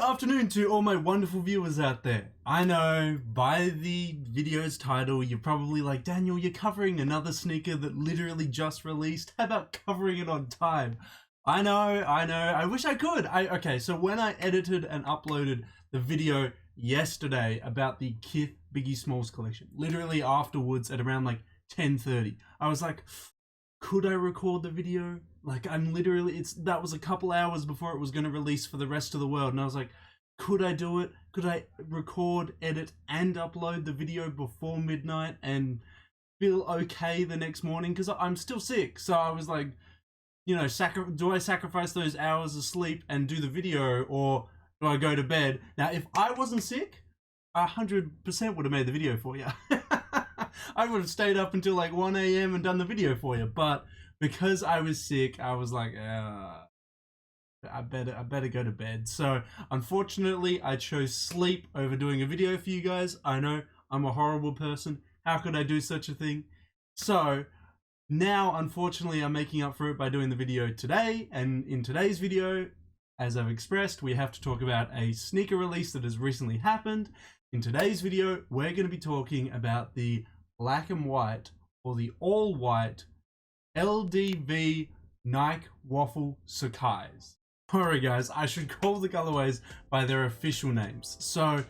afternoon to all my wonderful viewers out there. I know by the video's title you're probably like, Daniel, you're covering another sneaker that literally just released. How about covering it on time? I know, I wish I could. Okay, so when I edited and uploaded the video yesterday about the Kith Biggie Smalls collection, literally afterwards at around like 10:30, I was like, could I record the video? Like, I'm literally, that was a couple hours before it was going to release for the rest of the world. And I was like, could I do it? Could I record, edit, and upload the video before midnight and feel okay the next morning? Because I'm still sick. So I was like, you know, do I sacrifice those hours of sleep and do the video, or do I go to bed? Now, if I wasn't sick, 100% would have made the video for you. I would have stayed up until like 1 AM and done the video for you. But because I was sick, I was like, I better go to bed. So unfortunately, I chose sleep over doing a video for you guys. I know I'm a horrible person. How could I do such a thing? So now, unfortunately, I'm making up for it by doing the video today. And in today's video, as I've expressed, we have to talk about a sneaker release that has recently happened. In today's video, we're going to be talking about the black and white, or the all white LDV Nike Waffle Sacais. Alright guys, I should call the colorways by their official names. So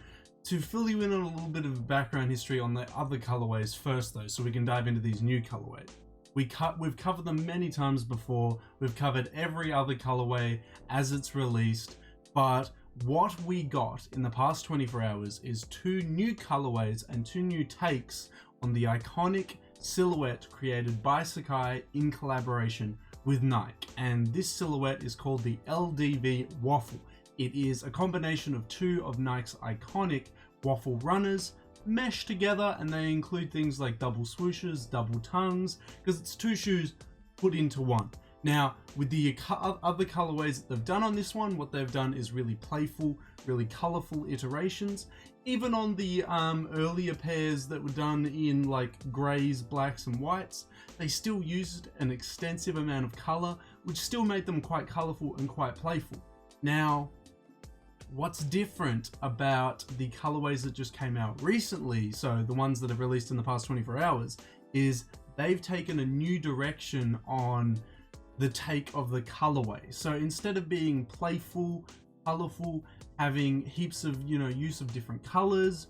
to fill you in on a little bit of background history on the other colorways first though, so we can dive into these new colorways. We've covered them many times before. We've covered every other colorway as it's released, but what we got in the past 24 hours is two new colorways and two new takes on the iconic silhouette created by Sacai in collaboration with Nike. And this silhouette is called the LDV Waffle. It is a combination of two of Nike's iconic waffle runners meshed together, and they include things like double swooshes, double tongues, because it's two shoes put into one. Now, with the other colorways that they've done on this one, what they've done is really playful, really colorful iterations. Even on the earlier pairs that were done in like grays, blacks, and whites, they still used an extensive amount of color, which still made them quite colorful and quite playful. Now, what's different about the colorways that just came out recently, so the ones that have released in the past 24 hours, is they've taken a new direction on the take of the colorway. So instead of being playful, colorful, having heaps of, you know, use of different colors,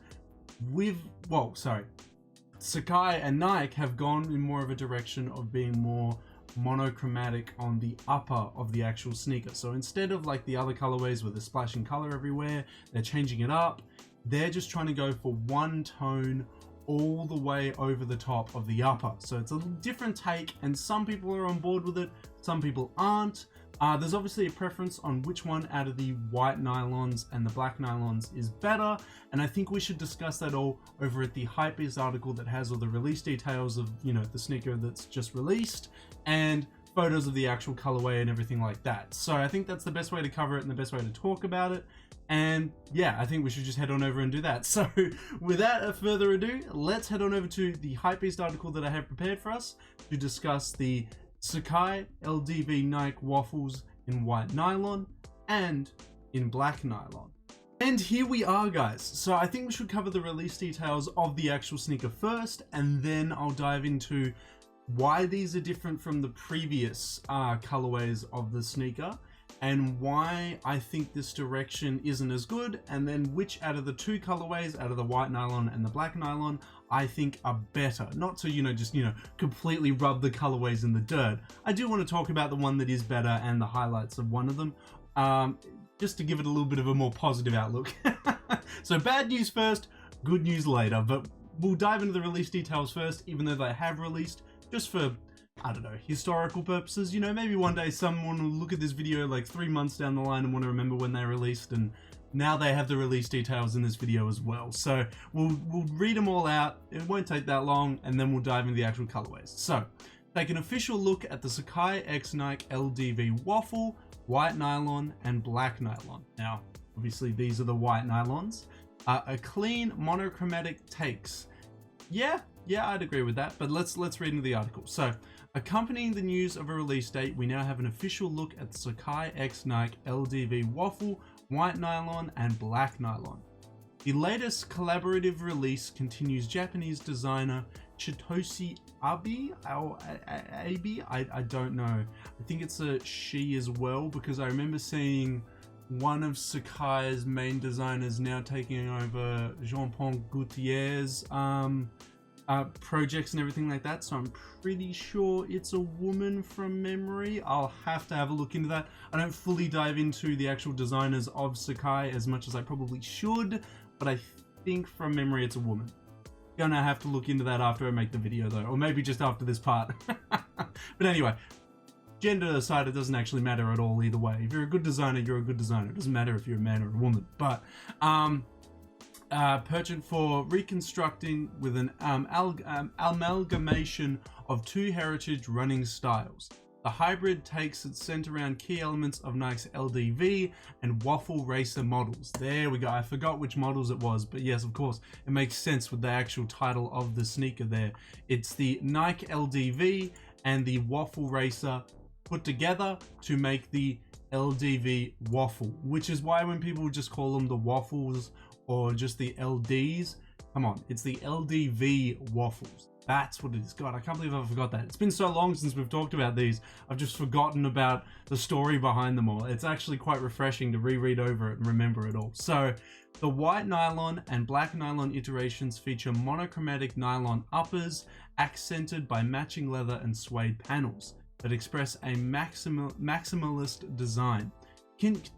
Sacai and Nike have gone in more of a direction of being more monochromatic on the upper of the actual sneaker. So instead of like the other colorways where they're splashing color everywhere, they're changing it up. They're just trying to go for one tone all the way over the top of the upper. So it's a different take, and some people are on board with it, some people aren't. There's obviously a preference on which one out of the white nylons and the black nylons is better, and I think we should discuss that all over at the HYPEBEAST article that has all the release details of, you know, the sneaker that's just released, and photos of the actual colorway and everything like that. So I think that's the best way to cover it and the best way to talk about it. And yeah, I think we should just head on over and do that. So without further ado, let's head on over to the HYPEBEAST article that I have prepared for us to discuss the Sacai LDV Nike Waffles in white nylon and in black nylon. And here we are, guys. So I think we should cover the release details of the actual sneaker first, and then I'll dive into why these are different from the previous colorways of the sneaker, and why I think this direction isn't as good, and then which out of the two colorways, out of the white nylon and the black nylon, I think are better. Not to, just completely rub the colorways in the dirt. I do want to talk about the one that is better and the highlights of one of them, just to give it a little bit of a more positive outlook. So bad news first, good news later, but we'll dive into the release details first, even though they have released, just for, I don't know, historical purposes. Maybe one day someone will look at this video like 3 months down the line and want to remember when they released, and now they have the release details in this video as well. So we'll read them all out. It won't take that long, and then we'll dive into the actual colorways. So take an official look at the Sacai x Nike LDV Waffle, white nylon and black nylon. Now, obviously these are the white nylons. A clean monochromatic takes. Yeah, I'd agree with that, but let's read into the article. So, accompanying the news of a release date, we now have an official look at the Sacai x Nike LDV Waffle, white nylon, and black nylon. The latest collaborative release continues Japanese designer Chitoshi Abe, or Abe, I don't know. I think it's a she as well, because I remember seeing one of Sacai's main designers now taking over Jean-Paul Gaultier's projects and everything like that, so I'm pretty sure it's a woman from memory. I'll have to have a look into that. I don't fully dive into the actual designers of Sacai as much as I probably should, but I think from memory it's a woman. Gonna have to look into that after I make the video though, or maybe just after this part. But anyway, gender aside, it doesn't actually matter at all either way. If you're a good designer, you're a good designer. It doesn't matter if you're a man or a woman. But purchased for reconstructing with an amalgamation of two heritage running styles. The hybrid takes its center around key elements of Nike's LDV and Waffle Racer models. There we go. I forgot which models it was, but yes, of course, it makes sense with the actual title of the sneaker there. It's the Nike LDV and the Waffle Racer put together to make the LDV Waffle, which is why when people just call them the Waffles or just the LDs, come on, it's the LDV Waffles. That's what it is. God, I can't believe I forgot that. It's been so long since we've talked about these. I've just forgotten about the story behind them all. It's actually quite refreshing to reread over it and remember it all. So, the white nylon and black nylon iterations feature monochromatic nylon uppers accented by matching leather and suede panels that express a maximalist design.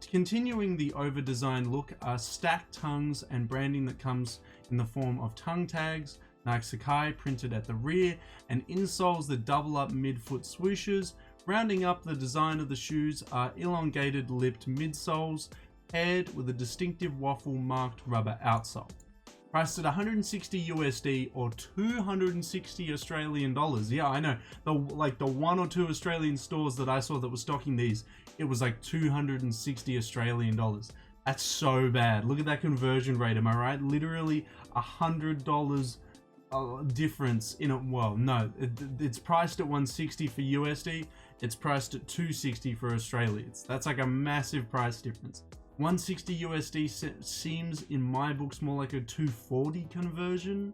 Continuing the over-designed look are stacked tongues and branding that comes in the form of tongue tags, Nike Sacai printed at the rear, and insoles that double up mid-foot swooshes. Rounding up the design of the shoes are elongated lipped midsoles paired with a distinctive waffle marked rubber outsole. Priced at 160 USD or 260 Australian dollars. Yeah, I know. The one or two Australian stores that I saw that were stocking these, it was like 260 Australian dollars. That's so bad. Look at that conversion rate, am I right? Literally $100 difference in it. Well, no, it's priced at 160 for USD. It's priced at 260 for Australia. That's like a massive price difference. 160 USD seems in my books more like a 240 conversion.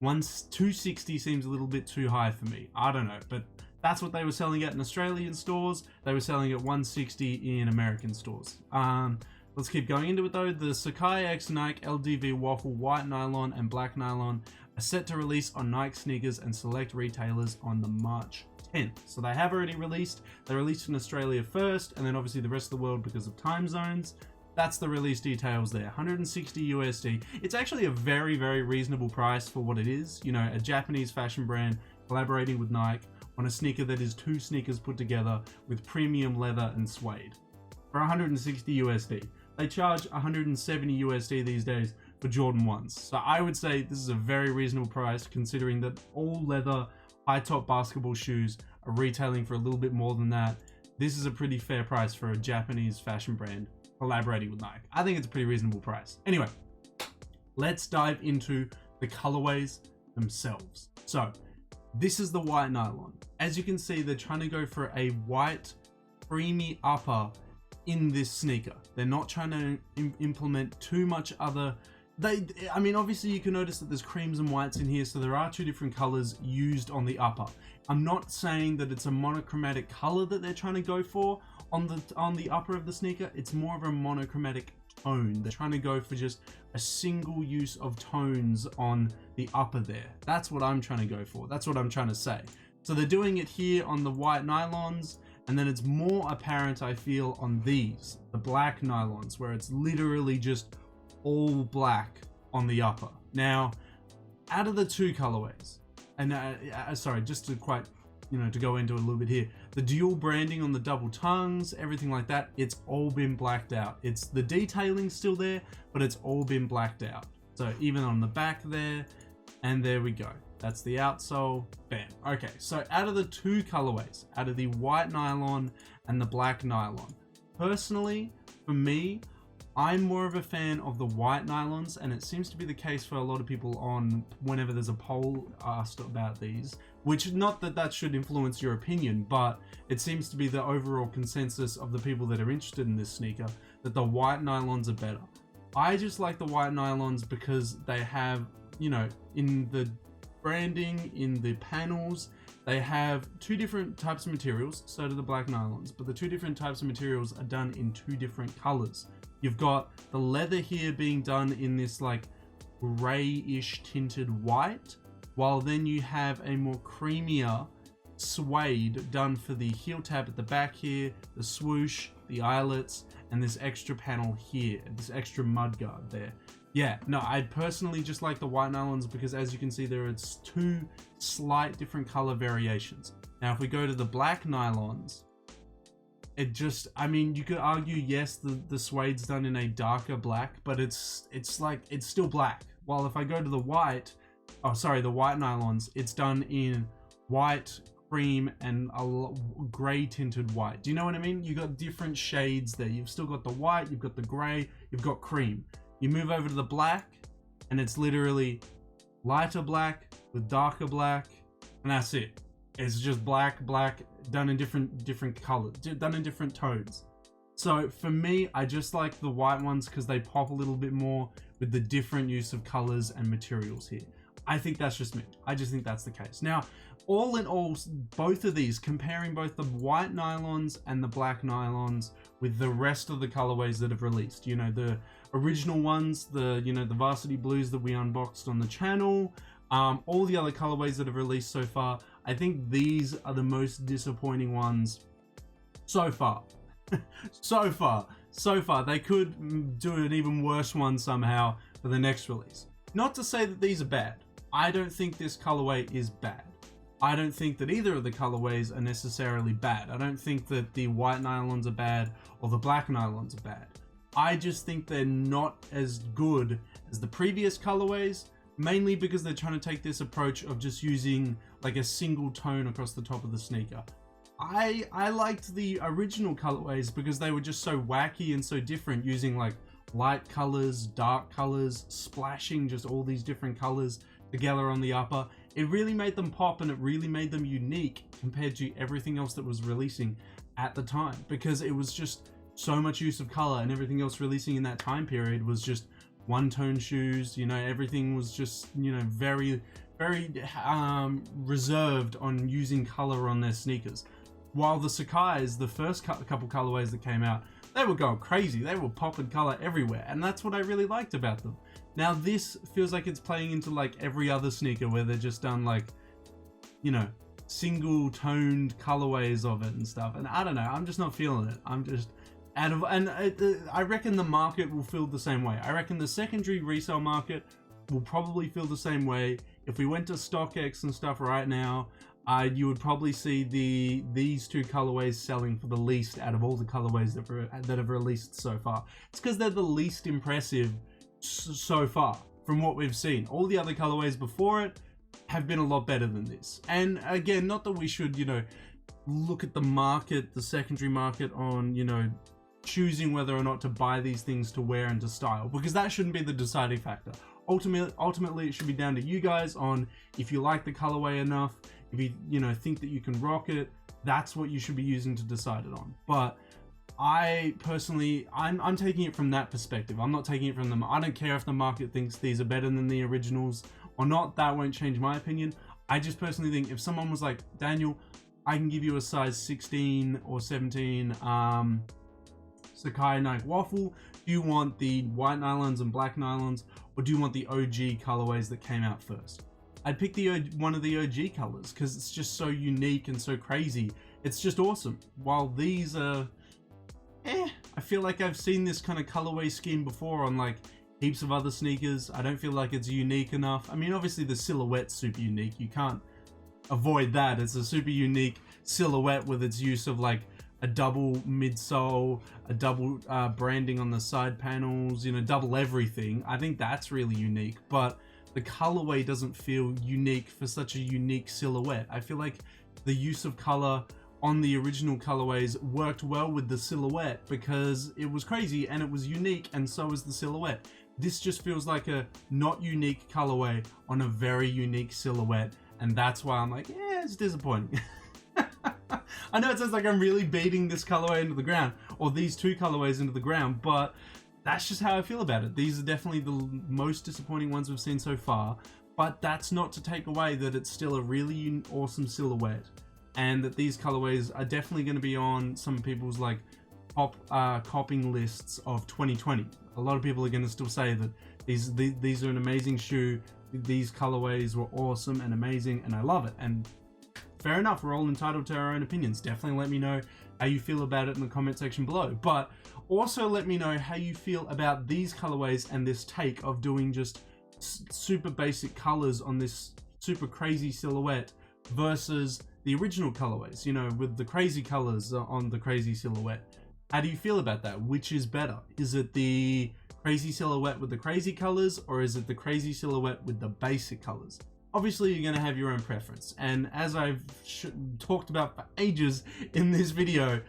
260 seems a little bit too high for me. I don't know, but that's what they were selling at in Australian stores. They were selling at 160 in American stores. Let's keep going into it though. The Sacai X Nike LDV Waffle white nylon and black nylon are set to release on Nike sneakers and select retailers on the March 10th. So they have already released. They released in Australia first, and then obviously the rest of the world because of time zones. That's the release details there. 160 USD. It's actually a very, very reasonable price for what it is. You know, a Japanese fashion brand collaborating with Nike on a sneaker that is two sneakers put together with premium leather and suede for 160 USD. They charge 170 USD these days for Jordan 1s. So I would say this is a very reasonable price considering that all leather high top basketball shoes are retailing for a little bit more than that. This is a pretty fair price for a Japanese fashion brand collaborating with Nike. I think it's a pretty reasonable price. Anyway, let's dive into the colorways themselves. So this is the white nylon. As you can see, they're trying to go for a white creamy upper in this sneaker. They're not trying to implement too much other. I mean, obviously you can notice that there's creams and whites in here, so there are two different colors used on the upper. I'm not saying that it's a monochromatic color that they're trying to go for on the upper of the sneaker. It's more of a monochromatic tone. They're trying to go for just a single use of tones on the upper there. That's what I'm trying to go for. That's what I'm trying to say. So they're doing it here on the white nylons, and then it's more apparent, I feel, on these, the black nylons, where it's literally just all black on the upper. Now, out of the two colorways, and sorry, just to to go into it a little bit here, the dual branding on the double tongues, everything like that, it's all been blacked out. It's the detailing still there, but it's all been blacked out. So even on the back there, and there we go. That's the outsole, bam. Okay, so out of the two colorways, out of the white nylon and the black nylon, personally, for me, I'm more of a fan of the white nylons, and it seems to be the case for a lot of people on whenever there's a poll asked about these, which not that should influence your opinion, but it seems to be the overall consensus of the people that are interested in this sneaker, that the white nylons are better. I just like the white nylons because they have, you know, in the branding, in the panels, they have two different types of materials. So do the black nylons, but the two different types of materials are done in two different colors. You've got the leather here being done in this like grayish tinted white, while then you have a more creamier suede done for the heel tab at the back here, the swoosh, the eyelets, and this extra panel here, this extra mudguard there. Yeah, no, I personally just like the white nylons because, as you can see, there are two slight different color variations. Now, if we go to the black nylons, it just, I mean, you could argue, yes, the suede's done in a darker black, but it's like, it's still black. While if I go to the white, oh, sorry, the white nylons, it's done in white, cream, and a gray tinted white. Do you know what I mean? You got different shades there. You've still got the white, you've got the gray, you've got cream. You move over to the black, and it's literally lighter black with darker black, and that's it. It's just black, done in different colors, done in different tones. So for me, I just like the white ones because they pop a little bit more with the different use of colors and materials here. I think that's just me. I just think that's the case. Now, all in all, both of these, comparing both the white nylons and the black nylons with the rest of the colorways that have released, you know, the original ones, the varsity blues that we unboxed on the channel, all the other colorways that have released so far, I think these are the most disappointing ones so far. so far. They could do an even worse one somehow for the next release. Not to say that these are bad. I don't think this colorway is bad. I don't think that either of the colorways are necessarily bad. I don't think that the white nylons are bad or the black nylons are bad. I just think they're not as good as the previous colorways, mainly because they're trying to take this approach of just using like a single tone across the top of the sneaker. I liked the original colorways because they were just so wacky and so different, using like light colors, dark colors, splashing just all these different colors together on the upper. It really made them pop, and it really made them unique compared to everything else that was releasing at the time, because it was just so much use of color, and everything else releasing in that time period was just one tone shoes. You know, everything was just, you know, very reserved on using color on their sneakers. While the Sacai's, the first couple colorways that came out, they were going crazy. They were popping color everywhere, and that's what I really liked about them. Now this feels like it's playing into like every other sneaker where they're just done like, you know, single toned colorways of it and stuff. And I don't know, I'm just not feeling it. I'm just out of, and I reckon the market will feel the same way. I reckon the secondary resale market will probably feel the same way. If we went to StockX and stuff right now, you would probably see these two colorways selling for the least out of all the colorways that have released so far. It's because they're the least impressive so far from what we've seen. All the other colorways before it have been a lot better than this. And again, not that we should, you know, look at the market, the secondary market, on, you know, choosing whether or not to buy these things to wear and to style, because that shouldn't be the deciding factor. Ultimately, it should be down to you guys on if you like the colorway enough, if you know, think that you can rock it. That's what you should be using to decide it on. But I personally, I'm taking it from that perspective. I'm not taking it from them. I don't care if the market thinks these are better than the originals or not. That won't change my opinion. I just personally think if someone was like, Daniel, I can give you a size 16 or 17 Sacai Nike Waffle. Do you want the white nylons and black nylons, or do you want the OG colorways that came out first? I'd pick one of the OG colors because it's just so unique and so crazy. It's just awesome. While these are, I feel like I've seen this kind of colorway scheme before on like heaps of other sneakers. I don't feel like it's unique enough. I mean, obviously the silhouette's super unique. You can't avoid that. It's a super unique silhouette with its use of like a double midsole, a double branding on the side panels, you know, double everything. I think that's really unique, but the colorway doesn't feel unique for such a unique silhouette. I feel like the use of color on the original colorways worked well with the silhouette because it was crazy and it was unique, and so is the silhouette. This just feels like a not unique colorway on a very unique silhouette, and that's why I'm like, yeah, it's disappointing. I know it sounds like I'm really beating this colorway into the ground, or these two colorways into the ground, but that's just how I feel about it. These are definitely the most disappointing ones we've seen so far, but that's not to take away that it's still a really awesome silhouette, and that these colorways are definitely going to be on some people's like copying lists of 2020. A lot of people are going to still say that these are an amazing shoe. These colorways were awesome and amazing, and I love it. And fair enough, we're all entitled to our own opinions. Definitely let me know how you feel about it in the comment section below. But also let me know how you feel about these colorways and this take of doing just super basic colors on this super crazy silhouette versus the original colorways, you know, with the crazy colors on the crazy silhouette. How do you feel about that? Which is better? Is it the crazy silhouette with the crazy colors, or is it the crazy silhouette with the basic colors? Obviously, you're going to have your own preference. And as I've talked about for ages in this video,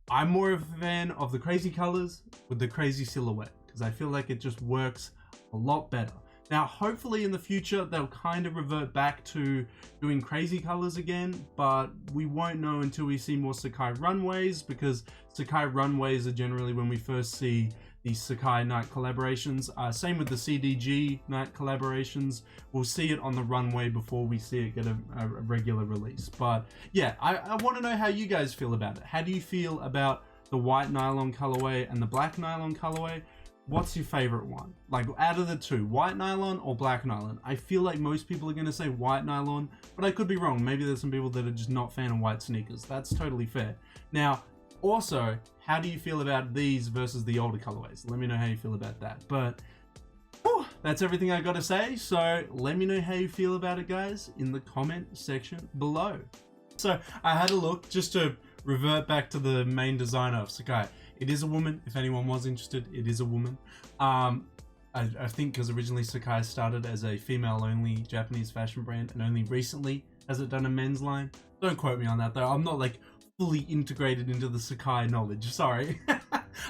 I'm more of a fan of the crazy colors with the crazy silhouette, because I feel like it just works a lot better. Now, hopefully in the future, they'll kind of revert back to doing crazy colors again, but we won't know until we see more Sacai runways, because Sacai runways are generally when we first see the Sacai Nike collaborations. Same with the CDG Nike collaborations. We'll see it on the runway before we see it get a regular release. But yeah, I want to know how you guys feel about it. How do you feel about the white nylon colorway and the black nylon colorway? What's your favorite one? Like, out of the two, white nylon or black nylon? I feel like most people are going to say white nylon, but I could be wrong. Maybe there's some people that are just not fan of white sneakers. That's totally fair. Now, also, how do you feel about these versus the older colorways? Let me know how you feel about that. But whew, that's everything I got to say. So let me know how you feel about it, guys, in the comment section below. So I had a look just to revert back to the main designer of Sacai. It is a woman. If anyone was interested, it is a woman. I think because originally Sacai started as a female-only Japanese fashion brand, and only recently has it done a men's line. Don't quote me on that though. I'm not like fully integrated into the Sacai knowledge. Sorry.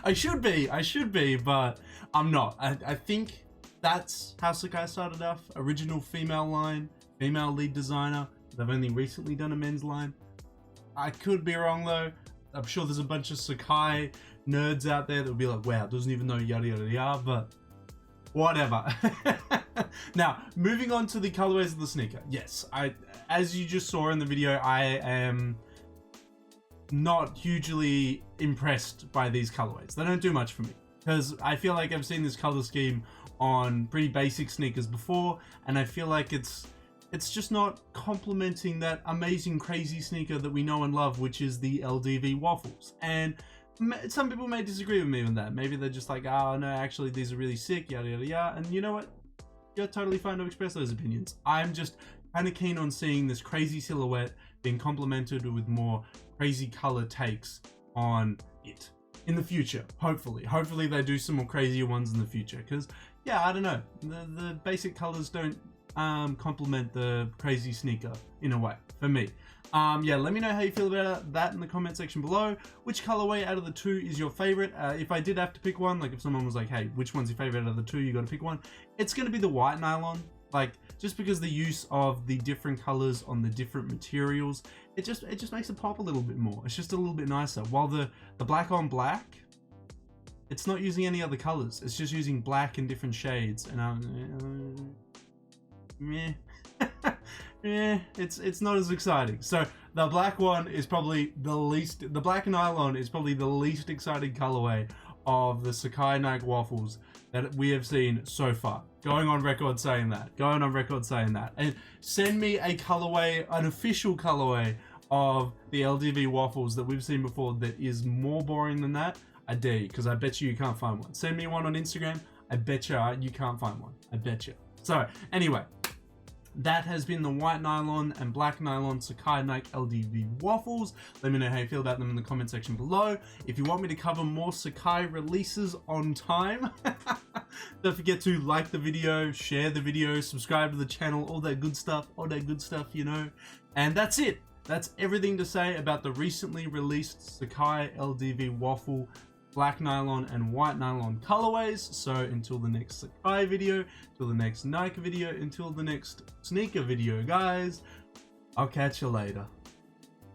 I should be, but I'm not. I think that's how Sacai started off. Original female line, female lead designer. They've only recently done a men's line. I could be wrong though. I'm sure there's a bunch of Sacai nerds out there that will be like, wow, doesn't even know yada yada yada, but whatever. Now, moving on to the colorways of the sneaker. Yes, as you just saw in the video, I am not hugely impressed by these colorways. They don't do much for me, because I feel like I've seen this color scheme on pretty basic sneakers before, and I feel like it's just not complementing that amazing crazy sneaker that we know and love, which is the LDV Waffles. And some people may disagree with me on that. Maybe they're just like, oh no, actually these are really sick, yada yada yada. And you know what? You're totally fine to express those opinions. I'm just kind of keen on seeing this crazy silhouette being complemented with more crazy color takes on it in the future. Hopefully they do some more crazier ones in the future, because yeah, I don't know, the basic colors don't complement the crazy sneaker in a way for me. Yeah, let me know how you feel about that in the comment section below. Which colorway out of the two is your favorite? If I did have to pick one, like if someone was like, hey, which one's your favorite out of the two, you got to pick one, it's going to be the white nylon. Like, just because the use of the different colors on the different materials, it just makes it pop a little bit more. It's just a little bit nicer. While the black on black, it's not using any other colors. It's just using black in different shades, and meh. It's not as exciting. So the black one is probably the black nylon is probably the least exciting colorway of the Sacai Nike Waffles that we have seen so far. Going on record saying that. And send me a colorway, an official colorway of the LDV Waffles that we've seen before that is more boring than that. I dare you, because I bet you can't find one. Send me one on Instagram. I bet you can't find one. I bet you. So anyway, that has been the white nylon and black nylon Sacai Nike LDV Waffles. Let me know how you feel about them in the comment section below. If you want me to cover more Sacai releases on time, don't forget to like the video, share the video, subscribe to the channel, all that good stuff, you know. And that's it. That's everything to say about the recently released Sacai LDV Waffle black nylon and white nylon colorways. So until the next Sacai video, until the next Nike video, until the next sneaker video, guys, I'll catch you later.